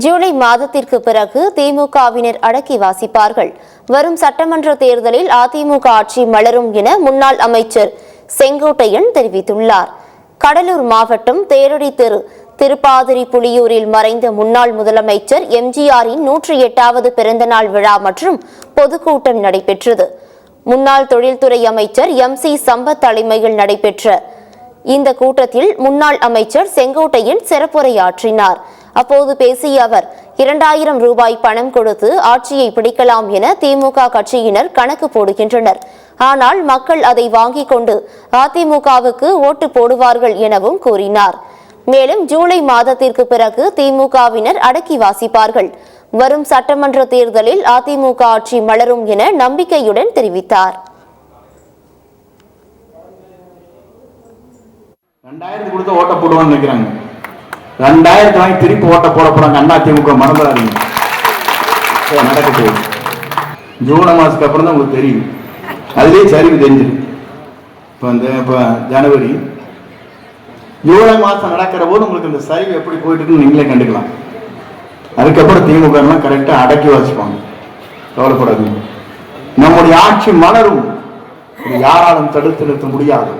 ஜூலை மாதத்திற்கு பிறகு திமுகவினர் அடக்கி வாசிப்பார்கள். வரும் சட்டமன்ற தேர்தலில் அதிமுக ஆட்சி மலரும் என முன்னாள் அமைச்சர் செங்கோட்டையன் தெரிவித்துள்ளார். கடலூர் மாவட்டம் தேரடி தெரு திருப்பாதிரி புலியூரில் மறைந்த முன்னாள் முதலமைச்சர் எம்ஜிஆரின் 108வது பிறந்தநாள் விழா மற்றும் பொதுக்கூட்டம் நடைபெற்றது. முன்னாள் தொழில்துறை அமைச்சர் MC சம்பத் தலைமையில் நடைபெற்ற இந்த கூட்டத்தில் முன்னாள் அமைச்சர் செங்கோட்டையன் சிறப்புரையாற்றினார். அப்போது பேசிய அவர் 2000 ரூபாய் பணம் கொடுத்து ஆட்சியை பிடிக்கலாம் என திமுக கட்சியினர் கணக்கு போடுகின்றனர். ஆனால் மக்கள் அதை வாங்கிக் கொண்டு அதிமுகவுக்கு ஓட்டு போடுவார்கள் எனவும் கூறினார். மேலும் ஜூலை மாதத்திற்கு பிறகு திமுகவினர் அடக்கி வாசிப்பார்கள். வரும் சட்டமன்ற தேர்தலில் அதிமுக ஆட்சி மலரும் என நம்பிக்கையுடன் தெரிவித்தார். 2000 கொடுத்து ஓட்ட போடுவான்னு நினைக்கிறாங்க. 2000 வாங்கி திருப்பி ஓட்ட போட போறாங்க. அண்ணா திமுக மறந்துடாதீங்க, நடக்க போகுது. ஜூலை மாசத்துக்கு அப்புறம் தான் உங்களுக்கு தெரியும். அதுலேயே சரிவு தெரிஞ்சிடும். இப்போ ஜனவரி ஜூலை மாசம் நடக்கிற போது உங்களுக்கு இந்த சரிவு எப்படி போயிட்டு இருக்குன்னு நீங்களே கண்டுக்கலாம். அதுக்கப்புறம் திமுக எல்லாம் கரெக்டா அடக்கி வச்சுப்பாங்க. கவலைப்படாதீங்க. நம்முடைய ஆட்சி மலரும், யாராலும் தடுத்து நிறுத்த முடியாது.